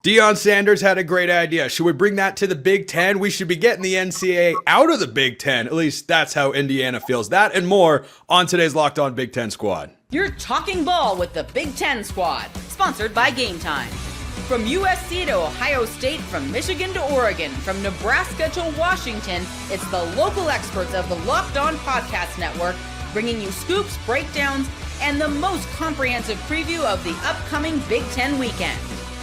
Deion Sanders had a great idea. Should we bring that to the Big Ten? We should be getting the NCAA out of the Big Ten. At least that's how Indiana feels. That and more on today's Locked On Big Ten Squad. You're talking ball with the Big Ten Squad, sponsored by Game Time. From USC to Ohio State, from Michigan to Oregon, from Nebraska to Washington, it's the local experts of the Locked On Podcast Network bringing you scoops, breakdowns, and the most comprehensive preview of the upcoming Big Ten weekend.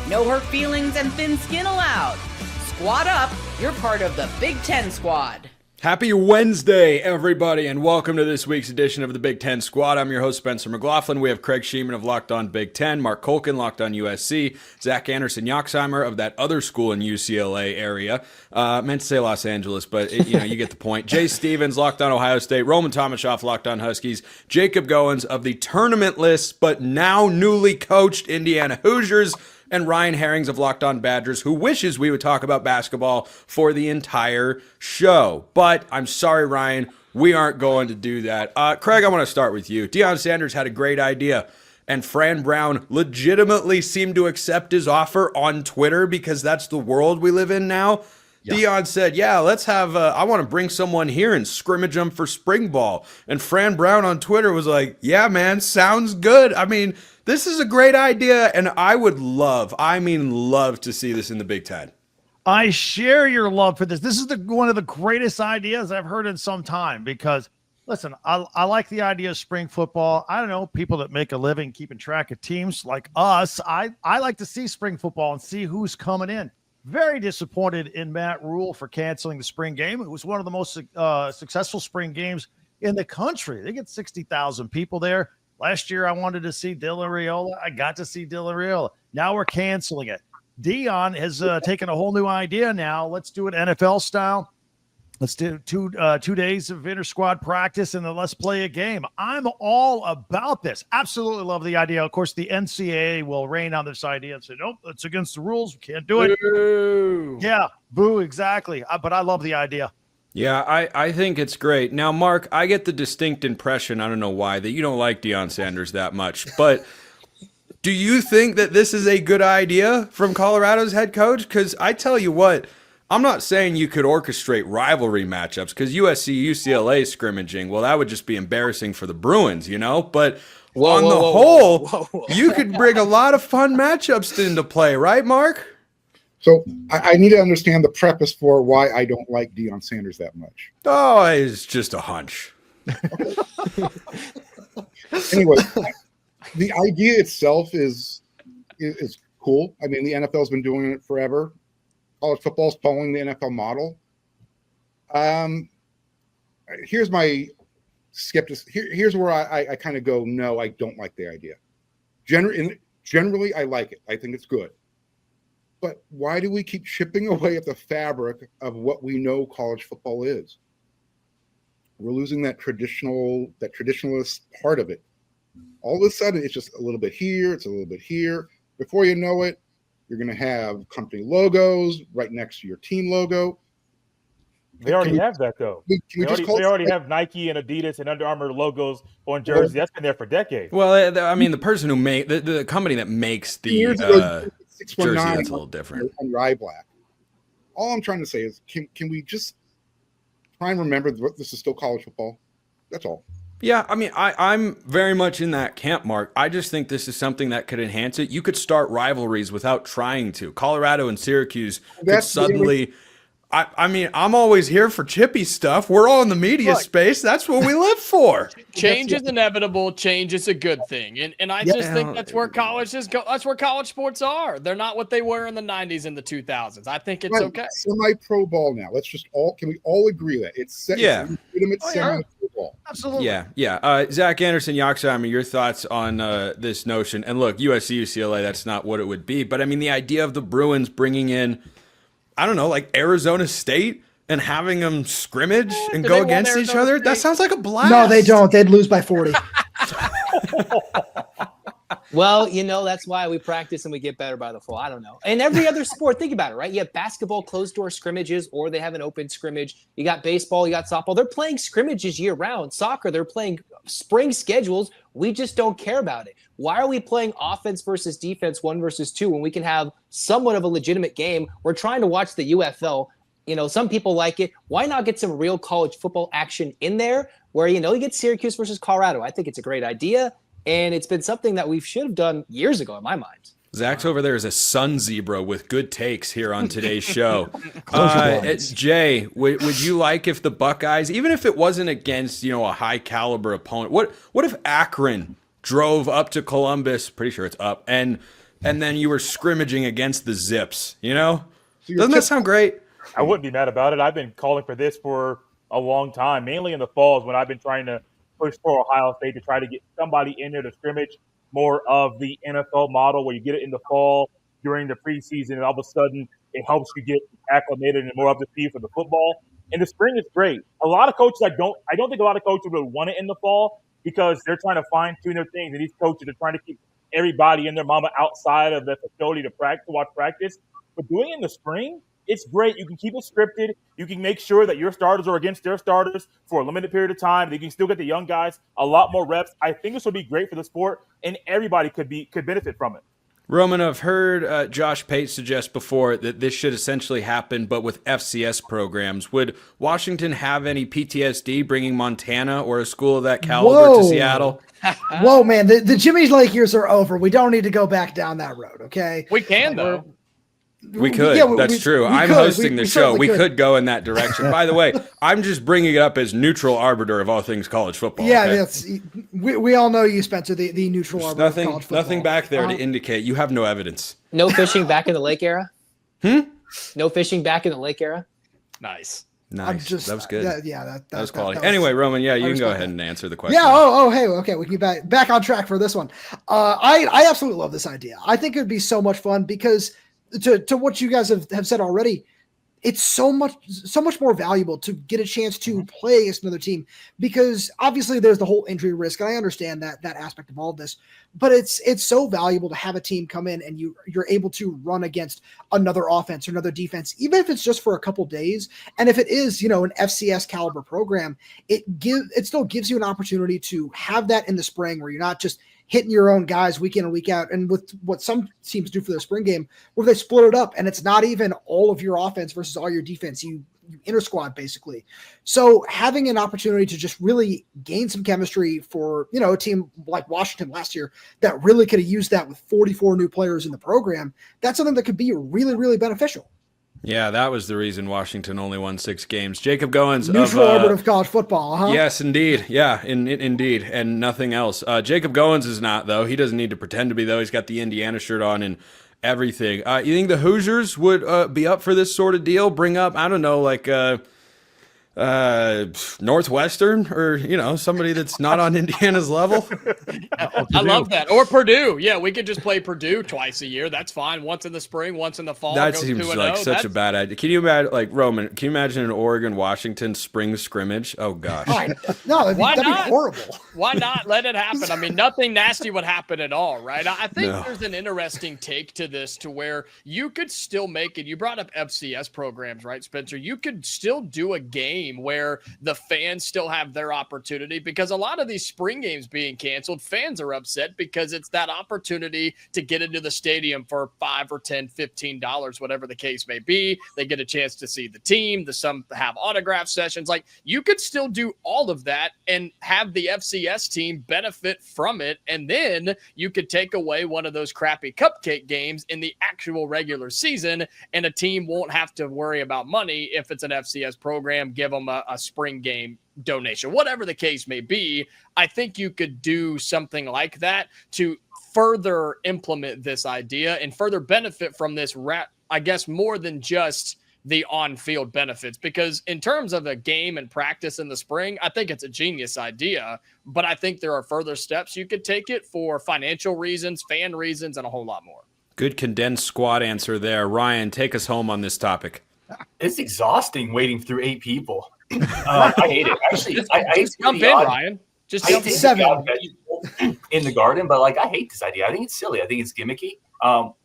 No hurt feelings and thin skin allowed. Squad up, you're part of the Big Ten Squad. Happy Wednesday, everybody, and welcome to this week's edition of the Big Ten Squad. I'm your host, Spencer McLaughlin. We have Craig Sheeman of Locked On Big Ten, Mark Colkin, Locked On USC, Zach Anderson-Yoxheimer of that other school in UCLA area. Meant to say Los Angeles, but you get the point. Jay Stevens, Locked On Ohio State, Roman Tomashoff, Locked On Huskies, Jacob Goins of the tournamentless but now newly coached Indiana Hoosiers, and Ryan Herrings of Locked On Badgers, who wishes we would talk about basketball for the entire show. But I'm sorry, Ryan, we aren't going to do that. Craig, I want to start with you. Deion Sanders had a great idea, and Fran Brown legitimately seemed to accept his offer on Twitter because that's the world we live in now. Yeah. Deion said, let's have, I want to bring someone here and scrimmage them for spring ball. And Fran Brown on Twitter was like, yeah, man, sounds good. I mean, this is a great idea, and I would love to see this in the Big Ten. I share your love for this. This is one of the greatest ideas I've heard in some time because, listen, I like the idea of spring football. I don't know, people that make a living keeping track of teams like us, I like to see spring football and see who's coming in. Very disappointed in Matt Rule for canceling the spring game. It was one of the most successful spring games in the country. They get 60,000 people there. Last year, I wanted to see Dylan Raiola. I got to see Dylan Raiola. Now we're canceling it. Deion has taken a whole new idea now. Let's do it NFL style. Let's do two days of inter-squad practice, and then let's play a game. I'm all about this. Absolutely love the idea. Of course, the NCAA will rain on this idea and say, nope, that's against the rules. We can't do it. Boo. Yeah, boo, exactly. But I love the idea. Yeah, I think it's great. Now, Mark, I get the distinct impression, I don't know why, that you don't like Deion Sanders that much. But do you think that this is a good idea from Colorado's head coach? Because I tell you what, I'm not saying you could orchestrate rivalry matchups because USC, UCLA scrimmaging, well, that would just be embarrassing for the Bruins, But on the whole, you could bring a lot of fun matchups into play, right, Mark? So I need to understand the preface for why I don't like Deion Sanders that much. Oh, it's just a hunch. Anyway, the idea itself is cool. I mean, the NFL's been doing it forever. College football's following the NFL model. Here's my skepticism. Here's where I kind of go, no, I don't like the idea. Generally, I like it. I think it's good. But why do we keep chipping away at the fabric of what we know college football is? We're losing that traditionalist part of it. All of a sudden, it's just a little bit here, it's a little bit here. Before you know it, you're going to have company logos right next to your team logo. They already have that, though. They already have Nike and Adidas and Under Armour logos on jerseys. That's been there for decades. Well, I mean, the person who made the company that makes the jersey, that's a little different. On your eye black. All I'm trying to say is, can we just try and remember that this is still college football? That's all. Yeah, I mean, I'm very much in that camp, Mark. I just think this is something that could enhance it. You could start rivalries without trying to. Colorado and Syracuse could suddenly... I mean, I'm always here for chippy stuff. We're all in the media space. That's what we live for. Change is inevitable. Change is a good thing. And I just think that's where college that's where college sports are. They're not what they were in the 90s and the 2000s. I think it's okay. Semi-pro ball now. Let's just can we all agree that it's legitimate semi-pro ball? Absolutely. Yeah. Zach Anderson-Yoxheimer, your thoughts on this notion? And look, USC, UCLA, that's not what it would be. But I mean, the idea of the Bruins bringing in, I don't know, like Arizona State and having them scrimmage and go against each other? That sounds like a blast. No, they don't. They'd lose by 40. Well, that's why we practice and we get better by the fall. I don't know. And every other sport, think about it, right? You have basketball closed-door scrimmages, or they have an open scrimmage. You got baseball, you got softball. They're playing scrimmages year-round. Soccer, they're playing spring schedules. We just don't care about it. Why are we playing offense versus defense 1 versus 2 when we can have somewhat of a legitimate game? We're trying to watch the UFL. Some people like it. Why not get some real college football action in there where, you get Syracuse versus Colorado? I think it's a great idea. And it's been something that we should have done years ago in my mind. Zach's over there is a sun zebra with good takes here on today's show. Jay, would you like if the Buckeyes, even if it wasn't against, a high caliber opponent, what if Akron drove up to Columbus, pretty sure it's up, and then you were scrimmaging against the Zips, Doesn't that sound great? I wouldn't be mad about it. I've been calling for this for a long time, mainly in the falls when I've been trying to push for Ohio State to try to get somebody in there to scrimmage more of the NFL model where you get it in the fall during the preseason and all of a sudden it helps you get acclimated and more up to speed for the football. In the spring, it's great. A lot of coaches, I don't think a lot of coaches would want it in the fall because they're trying to fine tune their things, and these coaches are trying to keep everybody and their mama outside of the facility to watch practice. But doing it in the spring, it's great. You can keep it scripted. You can make sure that your starters are against their starters for a limited period of time. You can still get the young guys a lot more reps. I think this would be great for the sport, and everybody could benefit from it. Roman, I've heard Josh Pate suggest before that this should essentially happen, but with FCS programs. Would Washington have any PTSD bringing Montana or a school of that caliber to Seattle? Whoa, man. The Jimmy Lake years are over. We don't need to go back down that road, okay? We can, though. We could. Yeah, that's true. I'm hosting the show. We could go in that direction. By the way, I'm just bringing it up as neutral arbiter of all things college football. Yeah, okay? that's we all know you, Spencer, the neutral arbiter of college football. Nothing back there to indicate. You have no evidence. No fishing back in the lake era? No fishing back in the lake era? Nice. That was good. That was quality. Anyway, Roman, you can go ahead and answer the question. Yeah. Hey. Okay. We can get back on track for this one. I absolutely love this idea. I think it would be so much fun because to what you guys have said already, it's so much more valuable to get a chance to play against another team because obviously there's the whole injury risk, and I understand that aspect of all of this, but it's so valuable to have a team come in and you're able to run against another offense or another defense, even if it's just for a couple days. And if it is, an FCS caliber program, it still gives you an opportunity to have that in the spring where you're not just hitting your own guys week in and week out. And with what some teams do for their spring game, where they split it up and it's not even all of your offense versus all your defense, you inter squad basically. So having an opportunity to just really gain some chemistry for, a team like Washington last year that really could have used that with 44 new players in the program, that's something that could be really, really beneficial. Yeah, that was the reason Washington only won 6 games. Jacob Goins neutral orbit of college football, huh? Yes, indeed. Yeah, indeed, and nothing else. Jacob Goins is not, though. He doesn't need to pretend to be, though. He's got the Indiana shirt on and everything. You think the Hoosiers would be up for this sort of deal? Bring up, I don't know, like Northwestern or somebody that's not on Indiana's level. I love that. Or Purdue. Yeah, we could just play Purdue twice a year. That's fine. Once in the spring, once in the fall. That seems like such a bad idea. Can you imagine, Roman? Can you imagine an Oregon-Washington spring scrimmage? Oh gosh. No, that'd be horrible. Why not let it happen? I mean, nothing nasty would happen at all, right? I think there's an interesting take to this, to where you could still make it. You brought up FCS programs, right, Spencer? You could still do a game where the fans still have their opportunity, because a lot of these spring games being canceled, fans are upset because it's that opportunity to get into the stadium for $5 or $10, $15, whatever the case may be. They get a chance to see the team. Some have autograph sessions. Like, you could still do all of that and have the FCS team benefit from it. And then you could take away one of those crappy cupcake games in the actual regular season, and a team won't have to worry about money if it's an FCS program. Give them a spring game donation, whatever the case may be. I think you could do something like that to further implement this idea and further benefit from this, I guess, more than just the on-field benefits. Because in terms of a game and practice in the spring, I think it's a genius idea, but I think there are further steps you could take it for financial reasons, fan reasons, and a whole lot more. Good condensed squad answer there. Ryan, take us home on this topic. It's exhausting waiting through 8 people. I hate it. Actually, I just jump in, Ryan. Just jump in. 7. In in the Garden, but like I hate this idea. I think it's silly. I think it's gimmicky.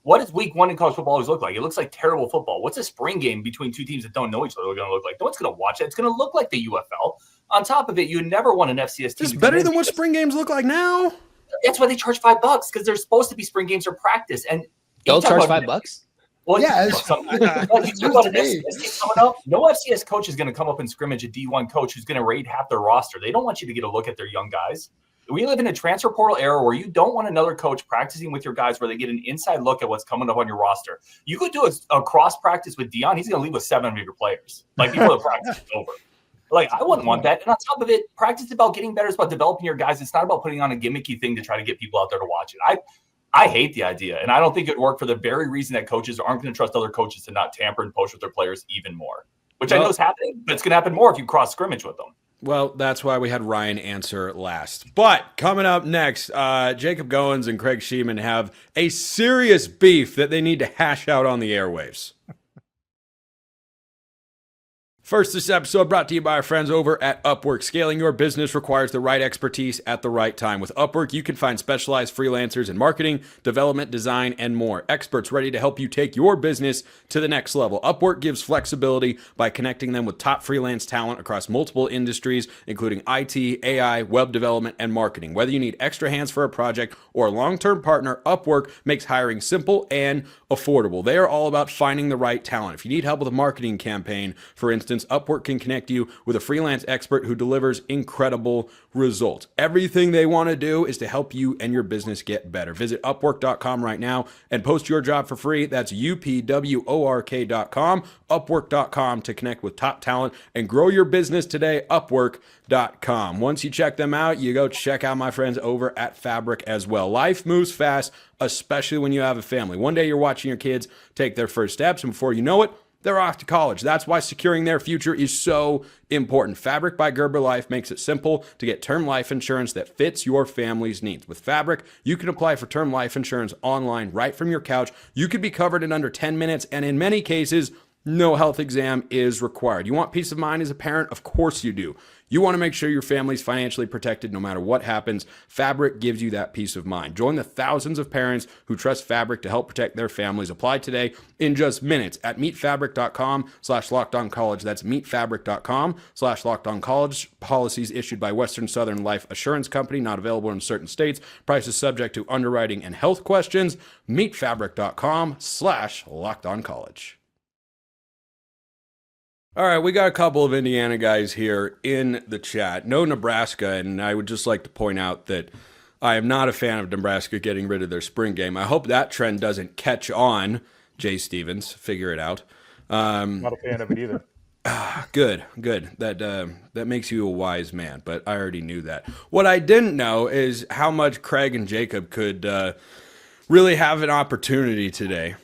What does week 1 in college football always look like? It looks like terrible football. What's a spring game between two teams that don't know each other going to look like? No one's going to watch it. It's going to look like the UFL. On top of it, you never want an FCS team. It's better than what spring games look like now. That's why they charge $5 because they're supposed to be spring games or practice. And they'll charge $5. Well, Yeah, you talk about an FCS team coming up. No FCS coach is going to come up and scrimmage a D1 coach who's going to raid half their roster. They don't want you to get a look at their young guys. We live in a transfer portal era where you don't want another coach practicing with your guys where they get an inside look at what's coming up on your roster. You could do a cross practice with Deion. He's going to leave with 7 of your players, like before the practice is over. Like, I wouldn't want that. And on top of it, practice is about getting better. It's about developing your guys. It's not about putting on a gimmicky thing to try to get people out there to watch it. I hate the idea, and I don't think it would work for the very reason that coaches aren't going to trust other coaches to not tamper and poach with their players even more, which I know is happening, but it's going to happen more if you cross scrimmage with them. Well, that's why we had Ryan answer last. But coming up next, Jacob Goins and Craig Sheeman have a serious beef that they need to hash out on the airwaves. First, this episode brought to you by our friends over at Upwork. Scaling your business requires the right expertise at the right time. With Upwork, you can find specialized freelancers in marketing, development, design, and more. Experts ready to help you take your business to the next level. Upwork gives flexibility by connecting them with top freelance talent across multiple industries, including IT, AI, web development, and marketing. Whether you need extra hands for a project or a long-term partner, Upwork makes hiring simple and affordable. They are all about finding the right talent. If you need help with a marketing campaign, for instance, Upwork can connect you with a freelance expert who delivers incredible results. Everything they want to do is to help you and your business get better. Visit Upwork.com right now and post your job for free. That's UPWORK.com, Upwork.com to connect with top talent and grow your business today. Upwork.com. Once you check them out, you go check out my friends over at Fabric as well. Life moves fast, especially when you have a family. One day you're watching your kids take their first steps, and before you know it, they're off to college. That's why securing their future is so important. Fabric by Gerber Life makes it simple to get term life insurance that fits your family's needs. With Fabric, you can apply for term life insurance online right from your couch. You could be covered in under 10 minutes, and in many cases, no health exam is required. You want peace of mind as a parent? Of course you do. You want to make sure your family's financially protected no matter what happens. Fabric gives you that peace of mind. Join the thousands of parents who trust Fabric to help protect their families. Apply today in just minutes at meetfabric.com/lockedoncollege. That's meetfabric.com/lockedoncollege. Policies issued by Western Southern Life Assurance Company, not available in certain states. Prices subject to underwriting and health questions. Meetfabric.com/lockedoncollege. All right, we got a couple of Indiana guys here in the chat. No Nebraska, and I would just like to point out that I am not a fan of Nebraska getting rid of their spring game. I hope that trend doesn't catch on, Jay Stevens. Figure it out. Not a fan of it either. Good. That makes you a wise man, but I already knew that. What I didn't know is how much Craig and Jacob could really have an opportunity today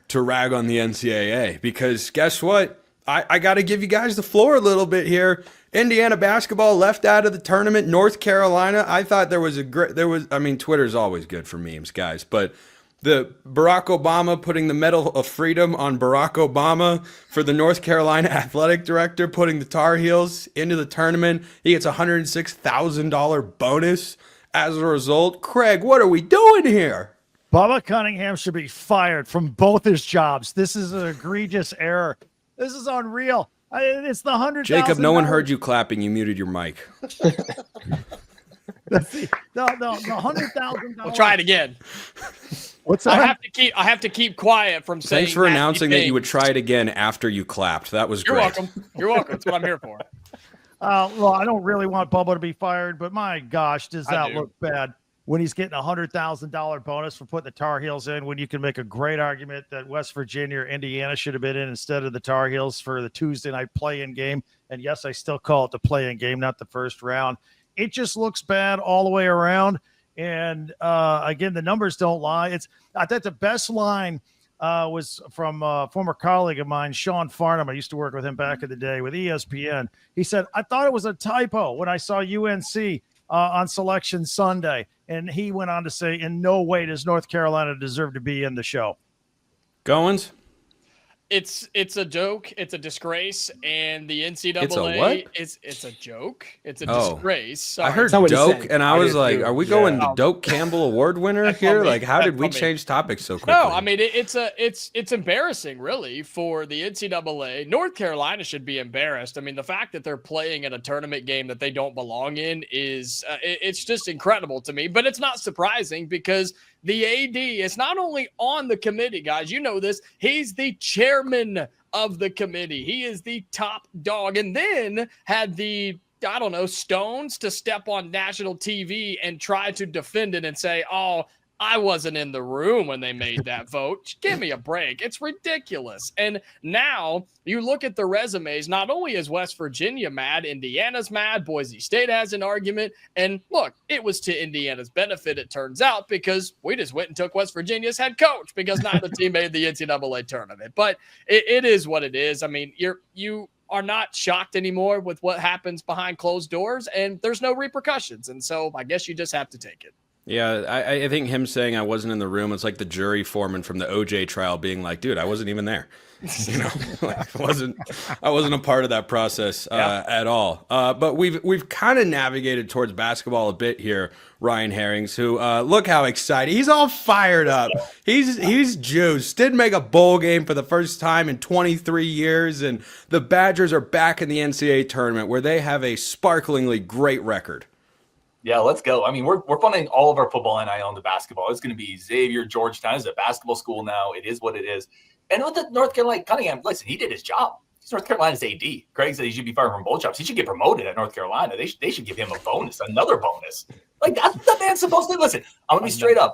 to rag on the NCAA, because guess what? I got to give you guys the floor a little bit here. Indiana basketball left out of the tournament. North Carolina, I thought Twitter's always good for memes, guys, but the Barack Obama putting the Medal of Freedom on Barack Obama for the North Carolina athletic director, putting the Tar Heels into the tournament. He gets a $106,000 bonus as a result. Craig, what are we doing here? Bubba Cunningham should be fired from both his jobs. This is an egregious error. This is unreal. It's the $100,000. Jacob, no one heard you clapping. You muted your mic. That's the $100,000. We'll try it again. What's that? I have to keep quiet from saying. Thanks for announcing that you would try it again after you clapped. That was You're great. welcome. You're welcome. That's what I'm here for. Well, I don't really want Bubba to be fired, but my gosh, does that look bad when he's getting a $100,000 bonus for putting the Tar Heels in, when you can make a great argument that West Virginia or Indiana should have been in instead of the Tar Heels for the Tuesday night play-in game. And yes, I still call it the play-in game, not the first round. It just looks bad all the way around. And again, the numbers don't lie. I thought the best line was from a former colleague of mine, Sean Farnham. I used to work with him back in the day with ESPN. He said, I thought it was a typo when I saw UNC on Selection Sunday. And he went on to say, in no way does North Carolina deserve to be in the show. Goins? It's a joke. It's a disgrace, and the NCAA It's a what? It's a joke. It's a Oh. disgrace. Sorry. I heard not what he Doak, said. and I I was did like, too. "Are we going Yeah. to Doak Campbell Award winner That's here? on me. Like, how did That's we on me. change topics so quickly?" No, I mean it's embarrassing, really, for the NCAA. North Carolina should be embarrassed. I mean, the fact that they're playing in a tournament game that they don't belong in is it's just incredible to me. But it's not surprising because the AD is not only on the committee, guys. You know this. He's the chairman of the committee. He is the top dog, and then had the stones to step on national TV and try to defend it and say, "Oh, I wasn't in the room when they made that vote." Give me a break. It's ridiculous. And now you look at the resumes. Not only is West Virginia mad, Indiana's mad, Boise State has an argument. And look, it was to Indiana's benefit, it turns out, because we just went and took West Virginia's head coach because neither team made the NCAA tournament. But it is what it is. I mean, you are not shocked anymore with what happens behind closed doors, and there's no repercussions. And so I guess you just have to take it. Yeah, I think him saying I wasn't in the room, it's like the jury foreman from the OJ trial being like, "Dude, I wasn't even there." You know, like, I wasn't a part of that process at all. But we've kind of navigated towards basketball a bit here. Ryan Herrings, who look how excited he's, all fired up. He's juiced. Did make a bowl game for the first time in 23 years, and the Badgers are back in the NCAA tournament where they have a sparklingly great record. Yeah, let's go. I mean, we're funding all of our football NIL into basketball. It's going to be Xavier, Georgetown. It's a basketball school now. It is what it is. And with the North Carolina Cunningham, listen, he did his job. He's North Carolina's AD. Craig said he should be fired from bowl jobs. He should get promoted at North Carolina. They should give him a bonus, another bonus. Like, that's what that man's supposed to do. Listen, I'm going to be straight up.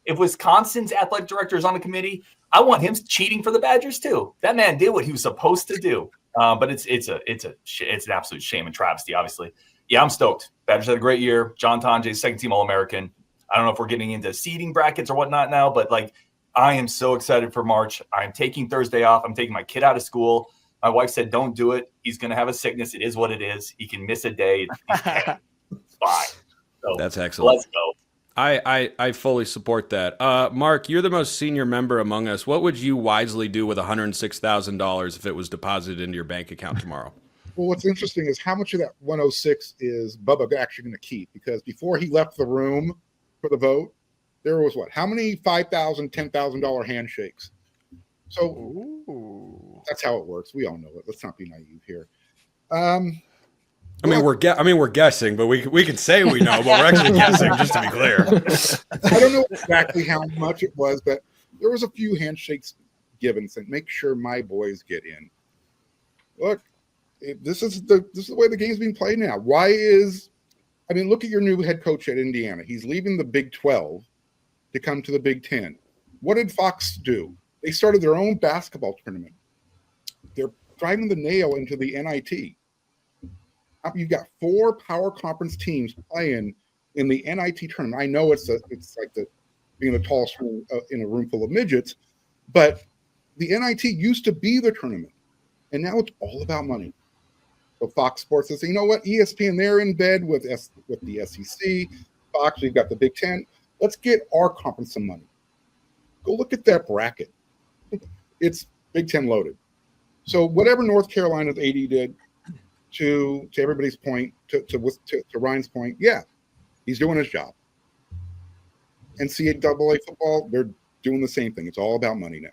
If Wisconsin's athletic director is on the committee, I want him cheating for the Badgers too. That man did what he was supposed to do. But it's an absolute shame and travesty, obviously. Yeah, I'm stoked. Badgers had a great year. John Tonje, second team All-American. I don't know if we're getting into seeding brackets or whatnot now, but like, I am so excited for March. I'm taking Thursday off. I'm taking my kid out of school. My wife said, "Don't do it. He's going to have a sickness. It is what it is. He can miss a day. It's fine." So, That's excellent. Let's go. I fully support that. Mark, you're the most senior member among us. What would you wisely do with $106,000 if it was deposited into your bank account tomorrow? Well, what's interesting is how much of that 106 is Bubba actually going to keep? Because before he left the room for the vote, there was how many $5,000, $10,000 handshakes? So that's how it works. We all know it. Let's not be naive here. We're guessing, but we can say we know, but we're actually guessing, just to be clear. I don't know exactly how much it was, but there was a few handshakes given saying, "Make sure my boys get in." Look, this is the way the game's being played now. Look at your new head coach at Indiana. He's leaving the Big 12 to come to the Big 10. What did Fox do? They started their own basketball tournament. They're driving the nail into the NIT. You've got 4 power conference teams playing in the NIT tournament. I know it's like being the tallest in a room full of midgets, but the NIT used to be the tournament, and now it's all about money. So Fox Sports says, "You know what? ESPN, they're in bed with the SEC. Fox, we've got the Big 10. Let's get our conference some money." Go look at that bracket. It's Big 10 loaded. So whatever North Carolina's AD did, to everybody's point, to Ryan's point, yeah, he's doing his job. NCAA football, they're doing the same thing. It's all about money now.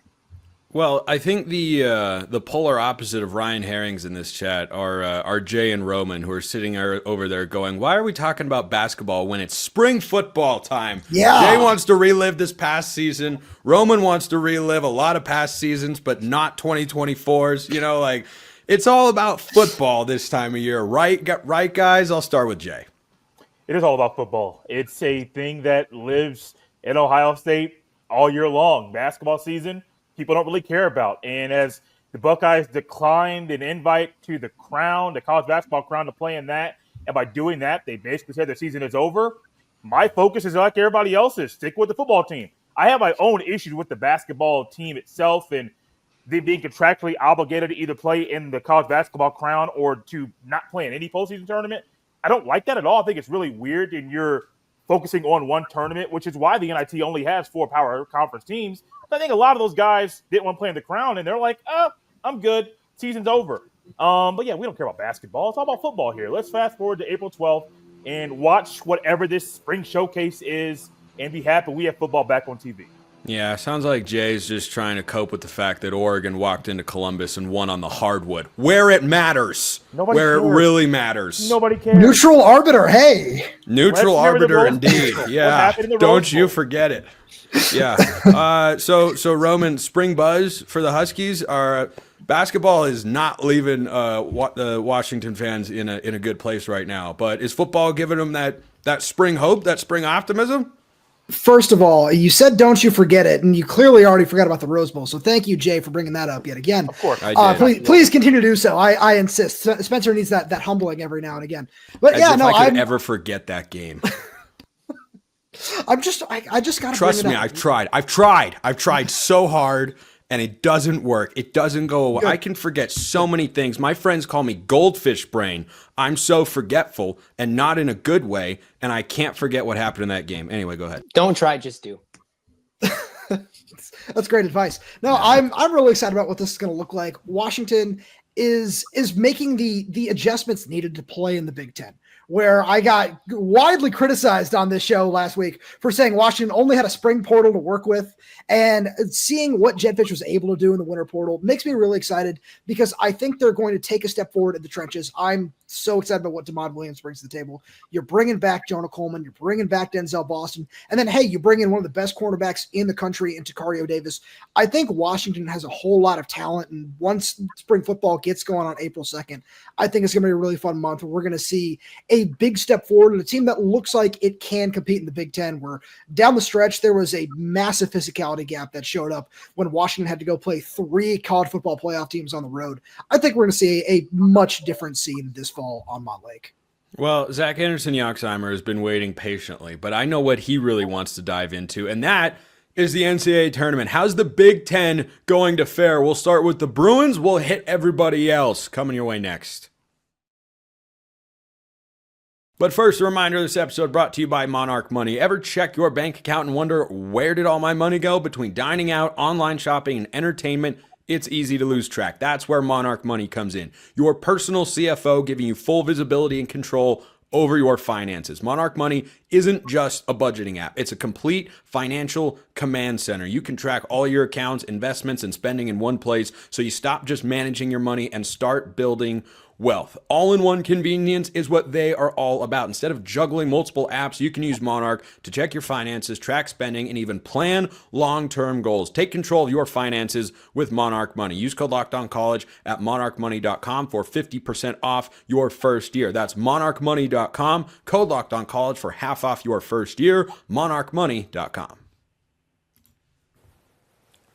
Well, I think the polar opposite of Ryan Herrings in this chat are Jay and Roman, who are sitting over there going, "Why are we talking about basketball when it's spring football time?" Yeah. Jay wants to relive this past season. Roman wants to relive a lot of past seasons, but not 2024's. You know, like, it's all about football this time of year, right? Right, guys? I'll start with Jay. It is all about football. It's a thing that lives in Ohio State all year long. Basketball season, people don't really care about. And as the Buckeyes declined an invite to the crown, the college basketball crown, to play in that, and by doing that, they basically said their season is over. My focus is like everybody else's. Stick with the football team. I have my own issues with the basketball team itself and they being contractually obligated to either play in the college basketball crown or to not play in any postseason tournament. I don't like that at all. I think it's really weird, and you're focusing on one tournament, which is why the NIT only has 4 power conference teams. I think a lot of those guys didn't want to play in the Crown, and they're like, oh, I'm good. Season's over. But yeah, we don't care about basketball. It's all about football here. Let's fast forward to April 12th and watch whatever this spring showcase is and be happy we have football back on TV. Yeah, sounds like Jay's just trying to cope with the fact that Oregon walked into Columbus and won on the hardwood, where it matters, Nobody where cares. it really matters. Nobody cares. Neutral arbiter, hey. Neutral Let's remember the arbiter, Rose indeed. Bowl. What Yeah, happened in the don't Rose you Bowl? forget it. Yeah. So Roman, spring buzz for the Huskies. Basketball is not leaving the Washington fans in a good place right now. But is football giving them that spring hope, that spring optimism? First of all, you said don't you forget it, and you clearly already forgot about the Rose Bowl. So thank you, Jay, for bringing that up yet again. Of course. I did. Please continue to do so. I insist. Spencer needs that humbling every now and again. But As yeah, if no, I could I'm ever forget that game. I just gotta Trust bring me, it up. I've tried so hard, and it doesn't work. It doesn't go away. Good. I can forget so many things. My friends call me goldfish brain. I'm so forgetful, and not in a good way, and I can't forget what happened in that game. Anyway, go ahead. Don't try, just do. That's great advice. No, I'm really excited about what this is going to look like. Washington is making the adjustments needed to play in the Big Ten, where I got widely criticized on this show last week for saying Washington only had a spring portal to work with, and seeing what Jetfish was able to do in the winter portal makes me really excited because I think they're going to take a step forward in the trenches. I'm so excited about what DeMond Williams brings to the table. You're bringing back Jonah Coleman. You're bringing back Denzel Boston. And then, hey, you bring in one of the best cornerbacks in the country in Takario Davis. I think Washington has a whole lot of talent. And once spring football gets going on April 2nd, I think it's going to be a really fun month where we're going to see a big step forward and a team that looks like it can compete in the Big Ten, where down the stretch, there was a massive physicality gap that showed up when Washington had to go play 3 college football playoff teams on the road. I think we're going to see a much different scene this fall on Mont Lake. Well, Zach Anderson-Yoxheimer has been waiting patiently, but I know what he really wants to dive into, and that is the NCAA tournament. How's the Big Ten going to fare? We'll start with the Bruins. We'll hit everybody else. Coming your way next. But first, a reminder, this episode brought to you by Monarch Money. Ever check your bank account and wonder, where did all my money go? Between dining out, online shopping, and entertainment, it's easy to lose track. That's where Monarch Money comes in. Your personal CFO giving you full visibility and control over your finances. Monarch Money isn't just a budgeting app. It's a complete financial command center. You can track all your accounts, investments, and spending in one place, so you stop just managing your money and start building wealth. All-in-one convenience is what they are all about. Instead of juggling multiple apps, you can use Monarch to check your finances, track spending, and even plan long-term goals. Take control of your finances with Monarch Money. Use code LOCKEDONCollege at monarchmoney.com for 50% off your first year. That's monarchmoney.com, code LOCKEDONCollege for half off your first year, monarchmoney.com.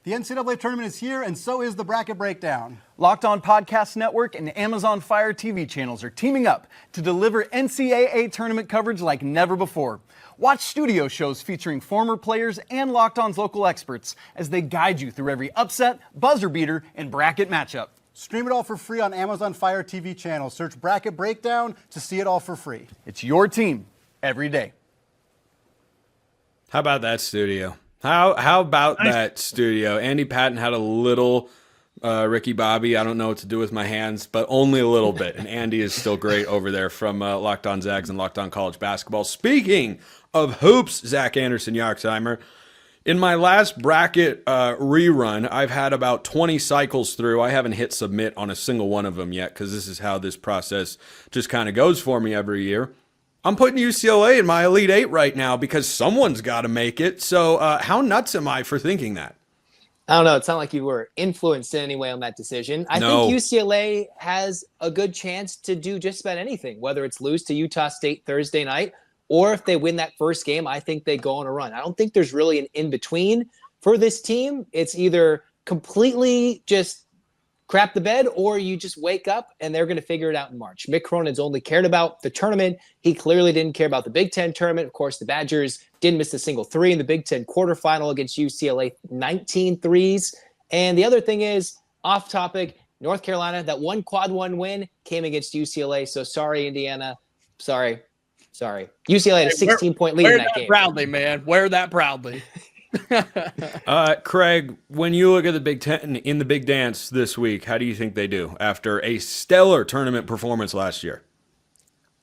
The NCAA tournament is here, and so is the Bracket Breakdown. Locked On Podcast Network and Amazon Fire TV channels are teaming up to deliver NCAA tournament coverage like never before. Watch studio shows featuring former players and Locked On's local experts as they guide you through every upset, buzzer beater, and bracket matchup. Stream it all for free on Amazon Fire TV channel. Search Bracket Breakdown to see it all for free. It's your team every day. How about that studio? How about that studio? Andy Patton had a little Ricky Bobby. I don't know what to do with my hands, but only a little bit. And Andy is still great over there from Locked On Zags and Locked On College Basketball. Speaking of hoops, Zach Anderson-Yoxheimer, in my last bracket rerun, I've had about 20 cycles through. I haven't hit submit on a single one of them yet because this is how this process just kind of goes for me every year. I'm putting UCLA in my Elite Eight right now because someone's got to make it. So how nuts am I for thinking that? I don't know. It's not like you were influenced in any way on that decision. I think UCLA has a good chance to do just about anything, whether it's lose to Utah State Thursday night or if they win that first game, I think they go on a run. I don't think there's really an in-between for this team. It's either completely just crap the bed, or you just wake up and they're going to figure it out in March. Mick Cronin's only cared about the tournament. He clearly didn't care about the Big Ten tournament. Of course, the Badgers didn't miss a single three in the Big Ten quarterfinal against UCLA, 19 threes. And the other thing is, off topic, North Carolina, that one quad one win came against UCLA. So sorry, Indiana. Sorry Sorry. UCLA had a 16-point lead Wear in that that game. proudly, man. Wear that proudly. Craig, when you look at the Big Ten in the Big Dance this week, how do you think they do after a stellar tournament performance last year?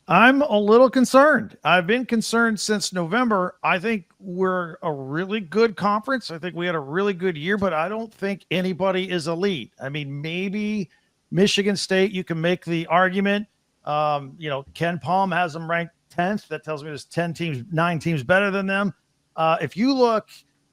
I'm a little concerned. I've been concerned since November. I think we're a really good conference. I think we had a really good year, but I don't think anybody is elite. I mean, maybe Michigan State, you can make the argument. Ken Palm has them ranked 10th. That tells me there's 9 teams better than them. If you look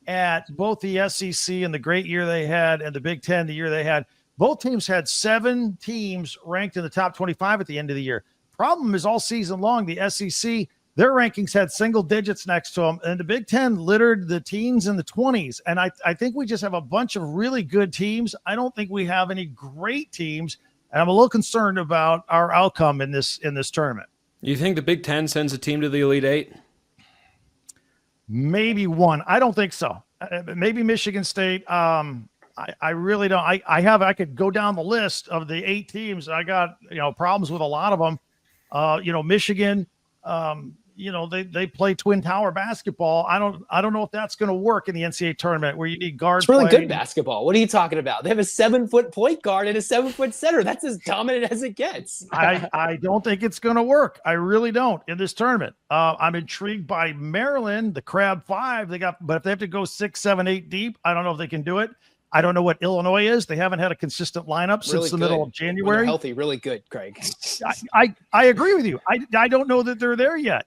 at both the SEC and the great year they had and the Big Ten, the year they had, both teams had 7 teams ranked in the top 25 at the end of the year. Problem is all season long, the SEC, their rankings had single digits next to them, and the Big Ten littered the teens and the 20s. And I think we just have a bunch of really good teams. I don't think we have any great teams, and I'm a little concerned about our outcome in this tournament. You think the Big Ten sends a team to the Elite Eight? Maybe one. I don't think so. Maybe Michigan State. I really don't. I could go down the list of the 8 teams. I got problems with a lot of them. Michigan. They play Twin Tower basketball. I don't know if that's going to work in the NCAA tournament where you need guards. It's really good basketball. What are you talking about? They have a 7-foot point guard and a 7-foot center. That's as dominant as it gets. I don't think it's going to work. I really don't in this tournament. I'm intrigued by Maryland, the Crab 5. But if they have to go 6, 7, 8 deep, I don't know if they can do it. I don't know what Illinois is. They haven't had a consistent lineup since the middle of January. Healthy, really good, Craig. I agree with you. I don't know that they're there yet.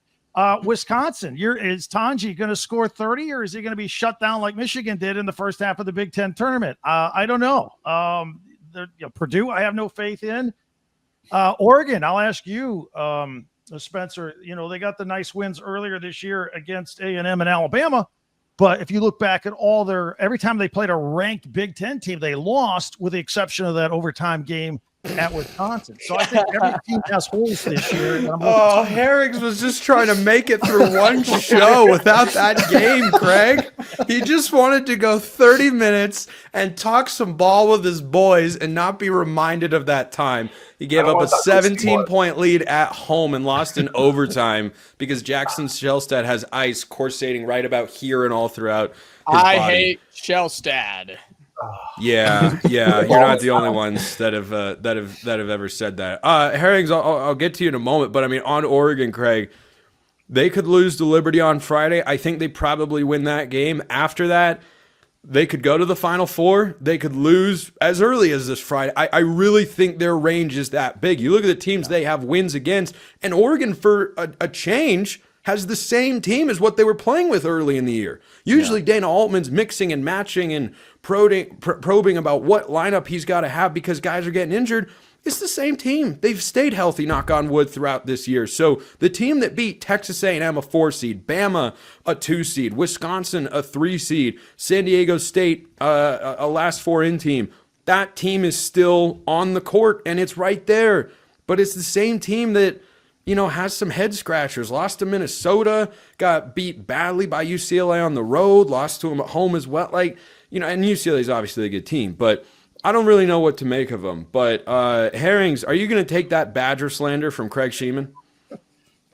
Wisconsin, is Tanji going to score 30 or is he going to be shut down like Michigan did in the first half of the Big Ten tournament? I don't know. Purdue, I have no faith in. Oregon, I'll ask you, Spencer, they got the nice wins earlier this year against A&M and Alabama. But if you look back at every time they played a ranked Big Ten team, they lost with the exception of that overtime game at Wisconsin. So I think every team has holes this year. Herrings was just trying to make it through one show without that game, Craig. He just wanted to go 30 minutes and talk some ball with his boys and not be reminded of that time. He gave up a 17-point lead at home and lost in overtime because Jackson Shellstad has ice corsating right about here and all throughout his body. I hate Shellstad. Yeah, you're not the only ones that have ever said that. Herrings, I'll get to you in a moment, but I mean, on Oregon, Craig, they could lose to Liberty on Friday. I think they probably win that game. After that, they could go to the Final Four. They could lose as early as this Friday. I really think their range is that big. You look at the teams they have wins against, and Oregon, for a change, has the same team as what they were playing with early in the year. Usually Dana Altman's mixing and matching and probing about what lineup he's got to have because guys are getting injured. It's the same team. They've stayed healthy, knock on wood, throughout this year. So the team that beat Texas A&M, a 4 seed, Bama, a 2 seed, Wisconsin, a 3 seed, San Diego State, a last 4-in team, that team is still on the court and it's right there. But it's the same team that has some head scratchers. Lost to Minnesota, got beat badly by UCLA on the road, lost to them at home as well. And UCLA is obviously a good team, but I don't really know what to make of them. But Herrings, are you going to take that Badger slander from Craig Sheeman?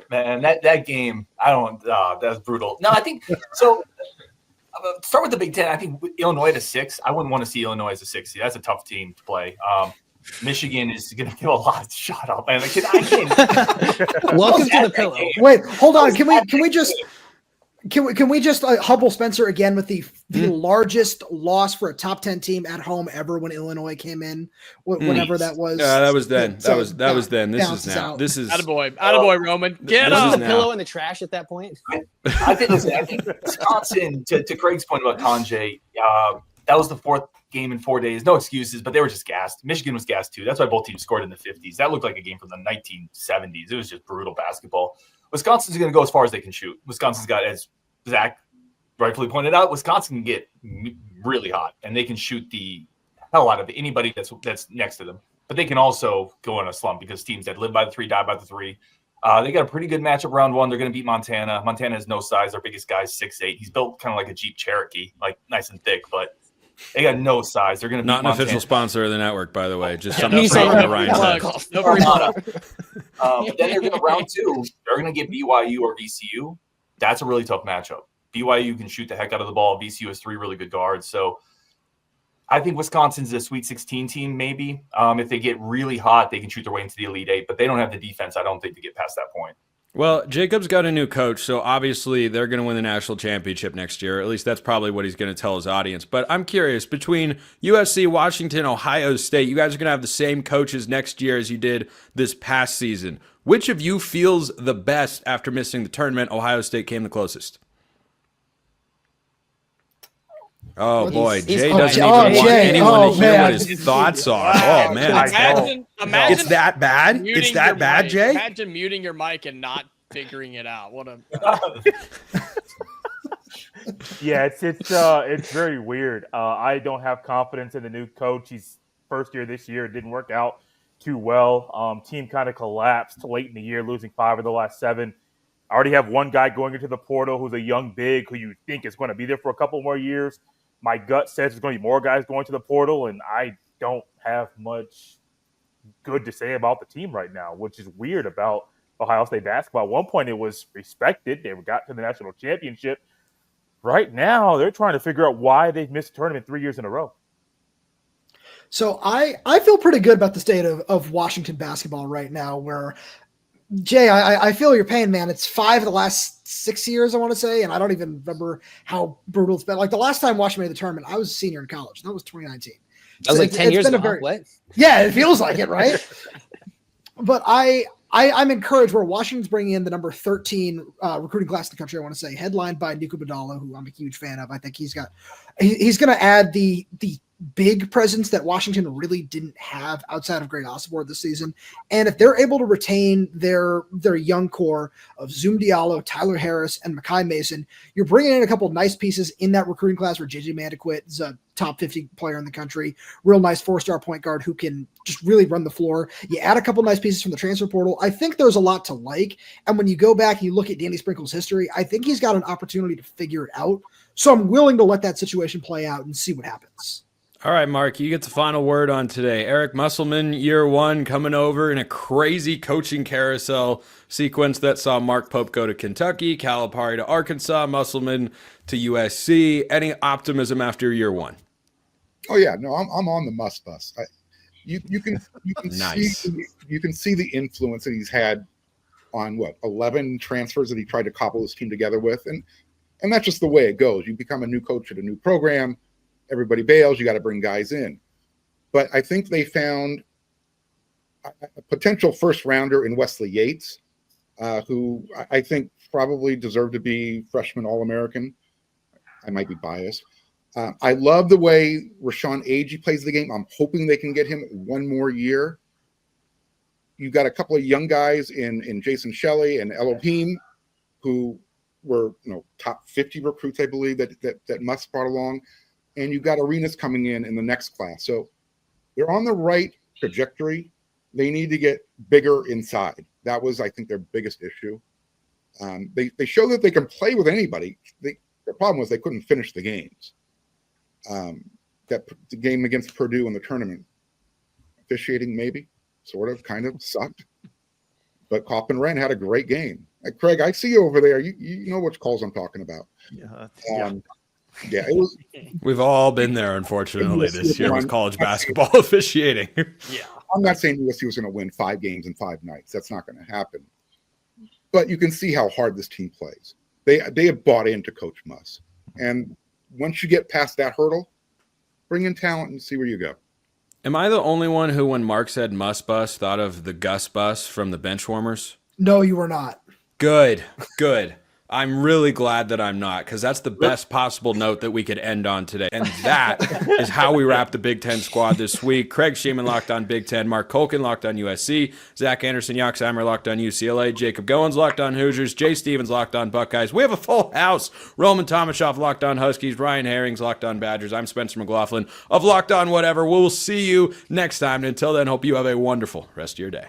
Man, that game, that was brutal. No, I think so. Start with the Big Ten. I think Illinois at a 6. I wouldn't want to see Illinois as a 6. That's a tough team to play. Michigan is going to give a lot. Shut up, man. I can't. Welcome to the pillow. Wait, hold on. Can we just humble Spencer again with the largest loss for a top 10 team at home ever when Illinois came in, whenever that was. That was then. That was then. This is now. This is attaboy, Roman. Get up. The pillow in the trash at that point. I think Wisconsin. To Craig's point about Conjay, that was the 4th game in 4 days. No excuses, but they were just gassed. Michigan was gassed too. That's why both teams scored in the 50s. That looked like a game from the 1970s. It was just brutal basketball. Wisconsin's going to go as far as they can shoot. Wisconsin's got, as Zach rightfully pointed out, Wisconsin can get really hot, and they can shoot the hell out of anybody that's next to them. But they can also go in a slump because teams that live by the 3 die by the 3. They got a pretty good matchup round 1. They're going to beat Montana. Montana has no size. Their biggest guy is 6'8". He's built kind of like a Jeep Cherokee, like nice and thick, but They got no size. They're going to Not an official sponsor of the network, by the way. Just something no the Ryan said. No free plug. But then they're going to round 2. They're going to get BYU or VCU. That's a really tough matchup. BYU can shoot the heck out of the ball. VCU has 3 really good guards. So I think Wisconsin's a Sweet 16 team, maybe. If they get really hot, they can shoot their way into the Elite 8, but they don't have the defense, I don't think, to get past that point. Well, Jacob's got a new coach, so obviously they're going to win the national championship next year. At least that's probably what he's going to tell his audience. But I'm curious, between USC, Washington, Ohio State, you guys are going to have the same coaches next year as you did this past season. Which of you feels the best after missing the tournament? Ohio State came the closest. Oh, boy. Jay doesn't even want anyone to hear what his thoughts are. Oh, man. Imagine it's that bad? It's that bad, mic. Jay? Imagine muting your mic and not figuring it out. What a... Yeah, it's very weird. I don't have confidence in the new coach. He's first year this year. It didn't work out too well. Team kind of collapsed late in the year, losing 5 of the last 7. I already have one guy going into the portal who's a young big who you think is going to be there for a couple more years. My gut says there's going to be more guys going to the portal, and I don't have much good to say about the team right now, which is weird about Ohio State basketball. At one point, it was respected. They got to the national championship. Right now, they're trying to figure out why they've missed a tournament 3 years in a row. So I feel pretty good about the state of Washington basketball right now, where Jay, I feel your pain, man. It's 5 of the last 6 years, I want to say, and I don't even remember how brutal it's been. Like the last time Washington made the tournament, I was a senior in college. That was 2019. That was like 10 years ago. What? Yeah, it feels like it, right? But I'm encouraged where Washington's bringing in the number 13 recruiting class in the country, I want to say, headlined by Nico Badala, who I'm a huge fan of. I think he's going to add the big presence that Washington really didn't have outside of Great Osobor this season. And if they're able to retain their young core of Zoom Diallo, Tyler Harris, and Makai Mason, you're bringing in a couple of nice pieces in that recruiting class where JJ Mandaquit is a top 50 player in the country, real nice 4-star point guard who can just really run the floor. You add a couple nice pieces from the transfer portal. I think there's a lot to like. And when you go back and you look at Danny Sprinkle's history, I think he's got an opportunity to figure it out. So I'm willing to let that situation play out and see what happens. All right, Mark, you get the final word on today. Eric Musselman, year 1, coming over in a crazy coaching carousel sequence that saw Mark Pope go to Kentucky, Calipari to Arkansas, Musselman to USC. Any optimism after year 1? Oh yeah, no, I'm on the must bus. You can Nice. you can see the influence that he's had on 11 transfers that he tried to cobble his team together with, and that's just the way it goes. You become a new coach at a new program. Everybody bails. You got to bring guys in. But I think they found a potential first rounder in Wesley Yates, who I think probably deserved to be freshman All-American. I might be biased. I love the way Rashawn Agee plays the game. I'm hoping they can get him 1 more year. You've got a couple of young guys in Jason Shelley and Elohim, who were top 50 recruits, I believe, that Musk brought along. And you've got Arenas coming in the next class. So they're on the right trajectory. They need to get bigger inside. That was, I think, their biggest issue. They show that they can play with anybody. The problem was they couldn't finish the games. The game against Purdue in the tournament, officiating maybe, sort of, kind of sucked. But Coppin Wren had a great game. Craig, I see you over there. You know which calls I'm talking about. Yeah, it was. We've all been there, unfortunately, this year with college basketball officiating. Yeah, I'm not saying USC was going to win 5 games in 5 nights. That's not going to happen. But you can see how hard this team plays. They have bought into Coach Muss, and once you get past that hurdle, bring in talent and see where you go. Am I the only one who, when Mark said Muss bus, thought of the Gus bus from the Benchwarmers? No, you were not. Good. I'm really glad that I'm not, because that's the best possible note that we could end on today. And that is how we wrap the Big Ten squad this week. Craig Sheeman locked on Big Ten. Mark Colkin locked on USC. Zach Anderson Yoxheimer locked on UCLA. Jacob Goins locked on Hoosiers. Jay Stevens locked on Buckeyes. We have a full house. Roman Tomashoff locked on Huskies. Ryan Herrings locked on Badgers. I'm Spencer McLaughlin of Locked On Whatever. We'll see you next time. And until then, hope you have a wonderful rest of your day.